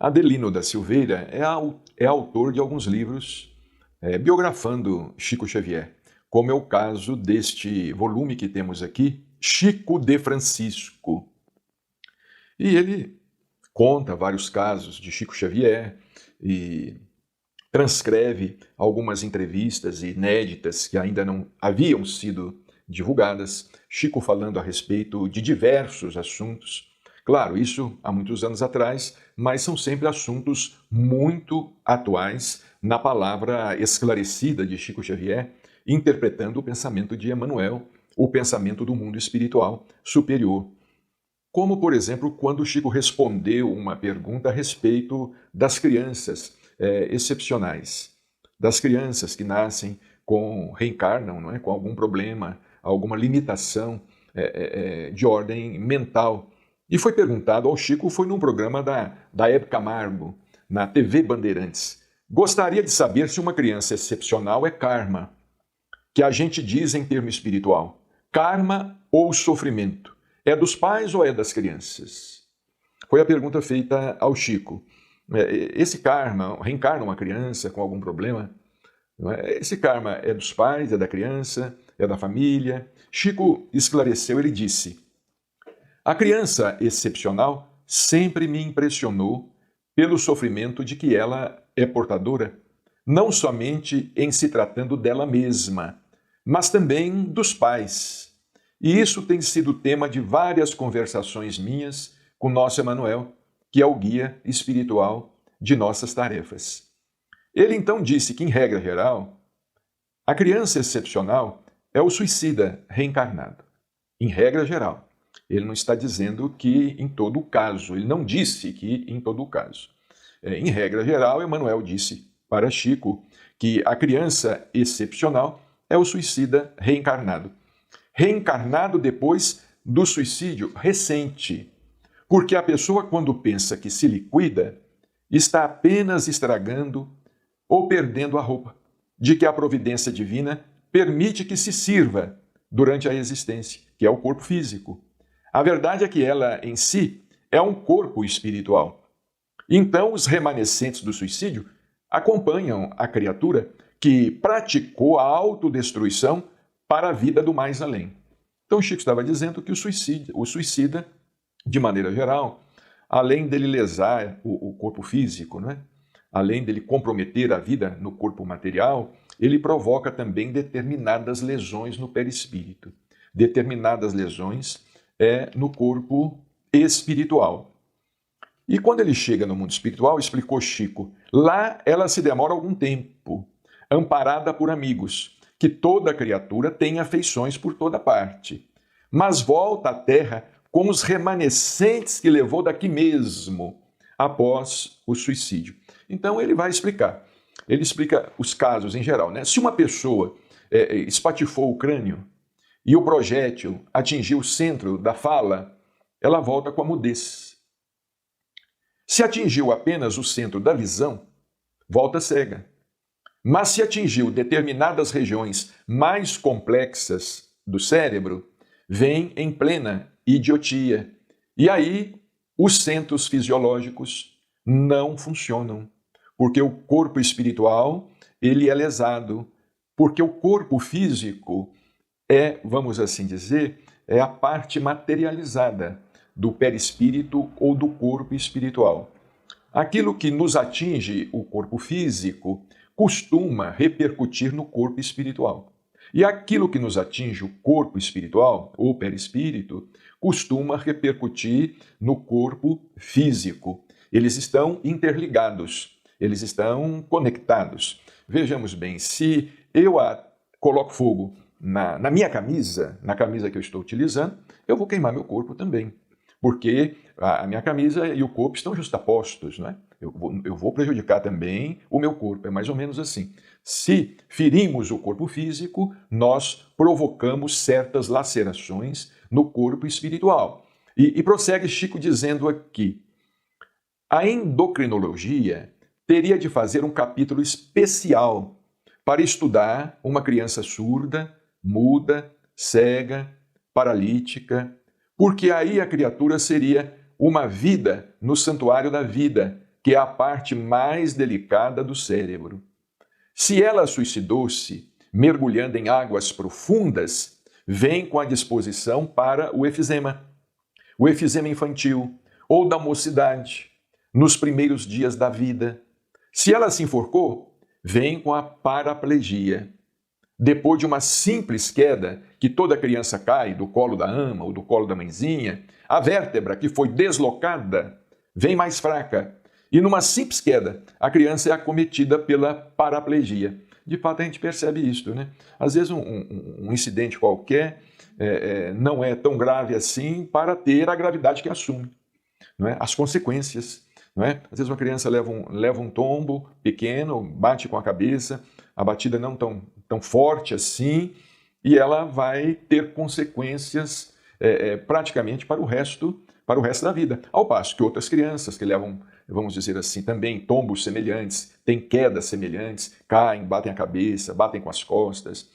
Adelino da Silveira é autor de alguns livros biografando Chico Xavier, como é o caso deste volume que temos aqui, Chico de Francisco. E ele conta vários casos de Chico Xavier e transcreve algumas entrevistas inéditas que ainda não haviam sido divulgadas, Chico falando a respeito de diversos assuntos. Claro, isso há muitos anos atrás, mas são sempre assuntos muito atuais na palavra esclarecida de Chico Xavier, interpretando o pensamento de Emmanuel, o pensamento do mundo espiritual superior. Como, por exemplo, quando Chico respondeu uma pergunta a respeito das crianças excepcionais, das crianças que nascem reencarnam, não é? Com algum problema, alguma limitação de ordem mental. E foi perguntado ao Chico, foi num programa da Hebe Camargo, na TV Bandeirantes. Gostaria de saber se uma criança excepcional é karma, que a gente diz em termo espiritual. Karma ou sofrimento? É dos pais ou é das crianças? Foi a pergunta feita ao Chico. Esse karma reencarna uma criança com algum problema? Não é? Esse karma é dos pais, é da criança, é da família? Chico esclareceu, ele disse: a criança excepcional sempre me impressionou pelo sofrimento de que ela é portadora, não somente em se tratando dela mesma, mas também dos pais. E isso tem sido tema de várias conversações minhas com nosso Emmanuel, que é o guia espiritual de nossas tarefas. Ele então disse que, em regra geral, a criança excepcional é o suicida reencarnado. Em regra geral. Ele não está dizendo que em todo o caso, ele não disse que em todo o caso. Em regra geral, Emmanuel disse para Chico que a criança excepcional é o suicida reencarnado. Reencarnado depois do suicídio recente. Porque a pessoa, quando pensa que se liquida, está apenas estragando ou perdendo a roupa de que a providência divina permite que se sirva durante a existência, que é o corpo físico. A verdade é que ela, em si, é um corpo espiritual. Então, os remanescentes do suicídio acompanham a criatura que praticou a autodestruição para a vida do mais além. Então, Chico estava dizendo que o suicida, de maneira geral, além dele lesar o corpo físico, né? Além dele comprometer a vida no corpo material, ele provoca também determinadas lesões no perispírito, determinadas lesões no corpo espiritual. E quando ele chega no mundo espiritual, explicou Chico, lá ela se demora algum tempo, amparada por amigos, que toda criatura tem afeições por toda parte, mas volta à terra com os remanescentes que levou daqui mesmo, após o suicídio. Então ele vai explicar. Ele explica os casos em geral, né? Se uma pessoa espatifou o crânio e o projétil atingiu o centro da fala, ela volta com a mudez. Se atingiu apenas o centro da visão, volta cega. Mas se atingiu determinadas regiões mais complexas do cérebro, vem em plena idiotia. E aí os centros fisiológicos não funcionam, porque o corpo espiritual ele é lesado, porque o corpo físico vamos assim dizer, é a parte materializada do perispírito ou do corpo espiritual. Aquilo que nos atinge o corpo físico costuma repercutir no corpo espiritual. E aquilo que nos atinge o corpo espiritual, ou perispírito, costuma repercutir no corpo físico. Eles estão interligados, eles estão conectados. Vejamos bem, se eu coloco fogo na minha camisa, na camisa que eu estou utilizando, eu vou queimar meu corpo também. Porque a minha camisa e o corpo estão justapostos, né? Eu vou prejudicar também o meu corpo, é mais ou menos assim. Se ferimos o corpo físico, nós provocamos certas lacerações no corpo espiritual. E prossegue Chico dizendo aqui, a endocrinologia teria de fazer um capítulo especial para estudar uma criança surda, muda, cega, paralítica, porque aí a criatura seria uma vida no santuário da vida, que é a parte mais delicada do cérebro. Se ela suicidou-se mergulhando em águas profundas, vem com a disposição para o efizema infantil ou da mocidade, nos primeiros dias da vida. Se ela se enforcou, vem com a paraplegia. Depois de uma simples queda, que toda criança cai do colo da ama ou do colo da mãezinha, a vértebra que foi deslocada vem mais fraca. E numa simples queda, a criança é acometida pela paraplegia. De fato, a gente percebe isso, né? Às vezes um incidente qualquer não é tão grave assim para ter a gravidade que assume, não é? As consequências. Não é? Às vezes uma criança leva um tombo pequeno, bate com a cabeça, a batida não tão forte assim, e ela vai ter consequências praticamente para o resto da vida. Ao passo que outras crianças que levam, vamos dizer assim, também tombos semelhantes, têm quedas semelhantes, caem, batem a cabeça, batem com as costas,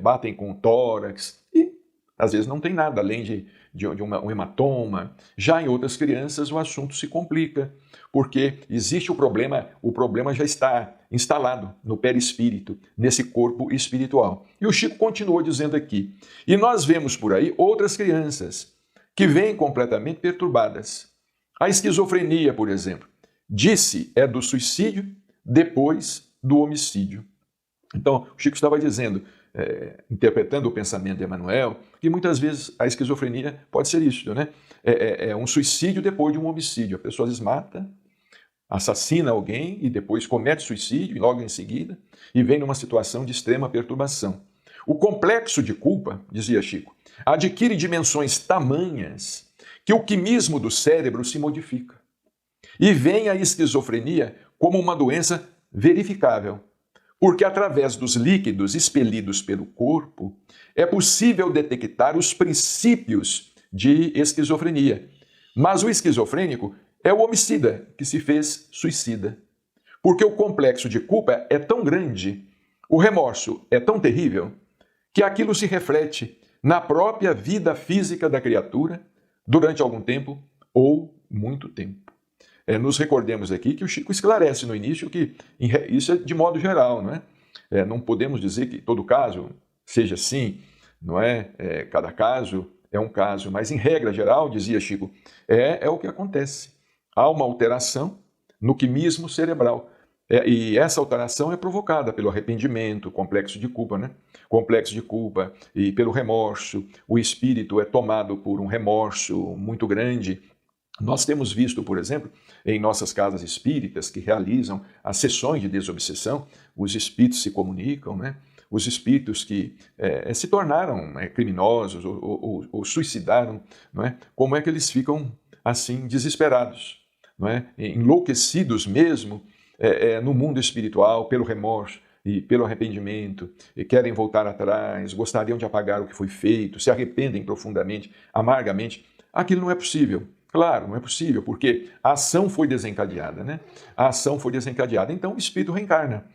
batem com o tórax, e às vezes não tem nada além de um hematoma. Já em outras crianças o assunto se complica, porque existe o problema já está instalado no perispírito, nesse corpo espiritual. E o Chico continuou dizendo aqui, e nós vemos por aí outras crianças que vêm completamente perturbadas. A esquizofrenia, por exemplo, disse é do suicídio depois do homicídio. Então, o Chico estava dizendo, interpretando o pensamento de Emmanuel, que muitas vezes a esquizofrenia pode ser isso, né? É um suicídio depois de um homicídio. A pessoa às vezes mata, assassina alguém e depois comete suicídio, e logo em seguida, e vem numa situação de extrema perturbação. O complexo de culpa, dizia Chico, adquire dimensões tamanhas que o quimismo do cérebro se modifica. E vem a esquizofrenia como uma doença verificável, porque através dos líquidos expelidos pelo corpo é possível detectar os princípios de esquizofrenia. Mas o esquizofrênico é o homicida que se fez suicida. Porque o complexo de culpa é tão grande, o remorso é tão terrível, que aquilo se reflete na própria vida física da criatura durante algum tempo ou muito tempo. Nos recordemos aqui que o Chico esclarece no início que isso é de modo geral, não é? Não podemos dizer que todo caso seja assim, não é? Cada caso é um caso, mas em regra geral, dizia Chico, é o que acontece. Há uma alteração no quimismo cerebral. E essa alteração é provocada pelo arrependimento, complexo de culpa, né? Complexo de culpa e pelo remorso. O espírito é tomado por um remorso muito grande. Nós temos visto, por exemplo, em nossas casas espíritas que realizam as sessões de desobsessão, os espíritos se comunicam, né? Os espíritos que se tornaram criminosos ou suicidaram, não é? Como é que eles ficam assim desesperados, não é? Enlouquecidos mesmo no mundo espiritual pelo remorso e pelo arrependimento, e querem voltar atrás, gostariam de apagar o que foi feito, se arrependem profundamente, amargamente. Aquilo não é possível. Claro, não é possível, porque a ação foi desencadeada, né? A ação foi desencadeada. Então o espírito reencarna,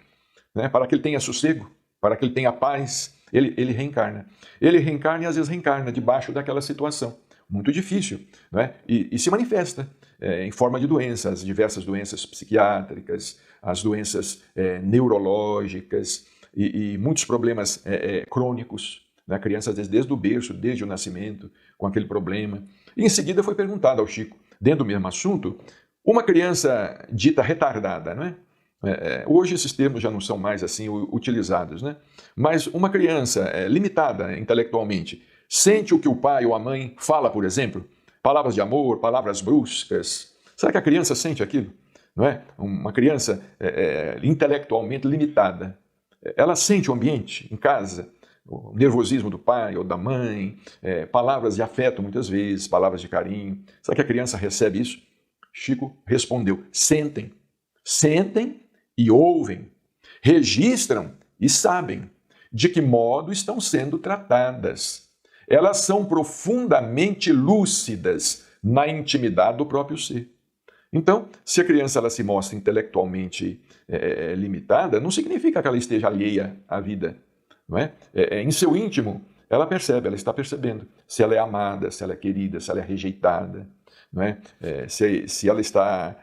né? Para que ele tenha sossego, para que ele tenha paz, ele reencarna. Ele reencarna e às vezes reencarna debaixo daquela situação. Muito difícil, né? E se manifesta em forma de doenças, as diversas doenças psiquiátricas, as doenças neurológicas e muitos problemas crônicos. A criança, às vezes, desde o berço, desde o nascimento, com aquele problema. E em seguida foi perguntado ao Chico, dentro do mesmo assunto, uma criança dita retardada, não é? Hoje esses termos já não são mais assim utilizados, né? Mas uma criança limitada intelectualmente, sente o que o pai ou a mãe fala, por exemplo, palavras de amor, palavras bruscas. Será que a criança sente aquilo? Não é? Uma criança intelectualmente limitada, ela sente o ambiente em casa, o nervosismo do pai ou da mãe, palavras de afeto muitas vezes, palavras de carinho. Será que a criança recebe isso? Chico respondeu, sentem e ouvem, registram e sabem de que modo estão sendo tratadas. Elas são profundamente lúcidas na intimidade do próprio ser. Então, se a criança ela se mostra intelectualmente limitada, não significa que ela esteja alheia à vida. Não é? Em seu íntimo, ela percebe, ela está percebendo se ela é amada, se ela é querida, se ela é rejeitada, não é? Se ela está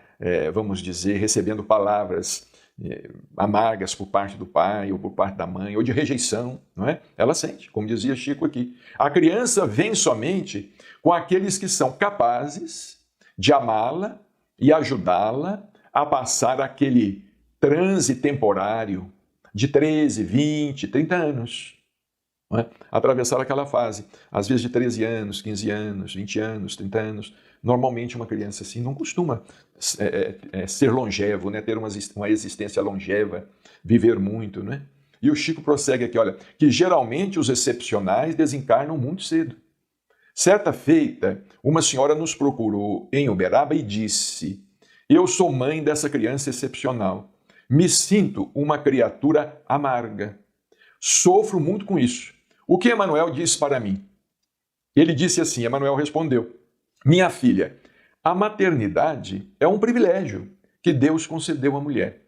vamos dizer, recebendo palavras amargas por parte do pai ou por parte da mãe, ou de rejeição, não é? Ela sente, como dizia Chico aqui. A criança vem somente com aqueles que são capazes de amá-la e ajudá-la a passar aquele transe temporário de 13, 20, 30 anos. Não é? Atravessar aquela fase, às vezes de 13 anos, 15 anos, 20 anos, 30 anos. Normalmente uma criança assim não costuma ser longevo, né? Ter uma existência longeva, viver muito. Né? E o Chico prossegue aqui, olha, que geralmente os excepcionais desencarnam muito cedo. Certa feita, uma senhora nos procurou em Uberaba e disse: eu sou mãe dessa criança excepcional. Me sinto uma criatura amarga. Sofro muito com isso. O que Emanuel disse para mim? Ele disse assim, Emanuel respondeu: minha filha, a maternidade é um privilégio que Deus concedeu à mulher.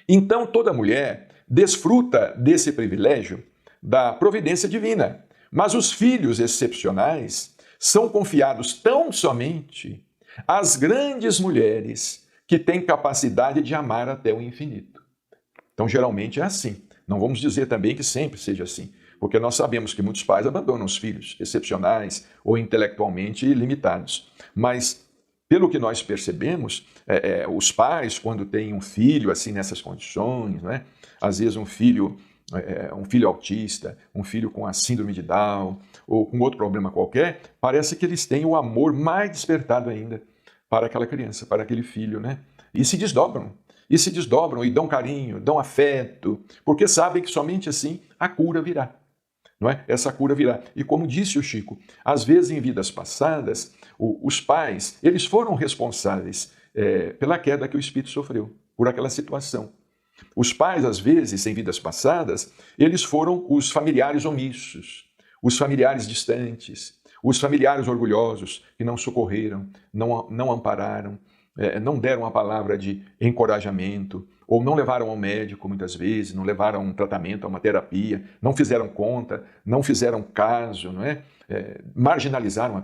Então toda mulher desfruta desse privilégio da providência divina. Mas os filhos excepcionais são confiados tão somente às grandes mulheres que têm capacidade de amar até o infinito. Então, geralmente é assim. Não vamos dizer também que sempre seja assim, porque nós sabemos que muitos pais abandonam os filhos excepcionais ou intelectualmente limitados. Mas, pelo que nós percebemos, os pais, quando têm um filho assim nessas condições, né, às vezes um filho autista, um filho com a síndrome de Down ou com outro problema qualquer, parece que eles têm o amor mais despertado ainda para aquela criança, para aquele filho, né? E se desdobram e dão carinho, dão afeto, porque sabem que somente assim a cura virá. Não é? Essa cura virá. E como disse o Chico, às vezes em vidas passadas, os pais, eles foram responsáveis pela queda que o espírito sofreu, por aquela situação. Os pais, às vezes, em vidas passadas, eles foram os familiares omissos, os familiares distantes, os familiares orgulhosos que não socorreram, não ampararam, não deram a palavra de encorajamento, ou não levaram ao médico muitas vezes, não levaram a um tratamento, a uma terapia, não fizeram conta, não fizeram caso, não é? Marginalizaram a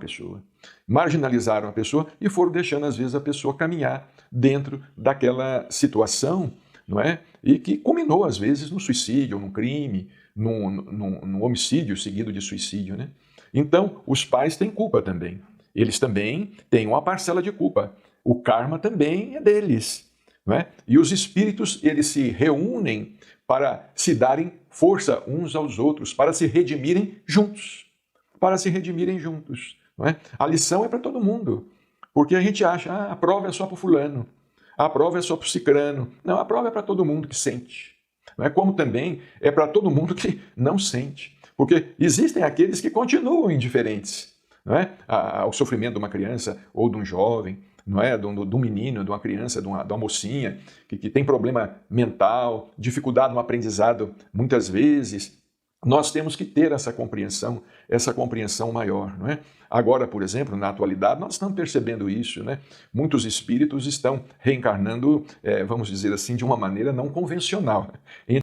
pessoa e foram deixando, às vezes, a pessoa caminhar dentro daquela situação, não é? E que culminou, às vezes, no suicídio, num crime, num homicídio seguido de suicídio. Né? Então, os pais têm culpa também. Eles também têm uma parcela de culpa. O karma também é deles. Não é? E os espíritos, eles se reúnem para se darem força uns aos outros, para se redimirem juntos. Não é? A lição é para todo mundo. Porque a gente acha, a prova é só para o fulano. A prova é só para o cicrano. Não, a prova é para todo mundo que sente. Não é? Como também é para todo mundo que não sente. Porque existem aqueles que continuam indiferentes, não é? Ao sofrimento de uma criança ou de um jovem, não é? De um menino, de uma criança, de uma mocinha que tem problema mental, dificuldade no aprendizado muitas vezes. Nós temos que ter essa compreensão maior, não é? Agora, por exemplo, na atualidade, nós estamos percebendo isso, né? Muitos espíritos estão reencarnando, vamos dizer assim, de uma maneira não convencional.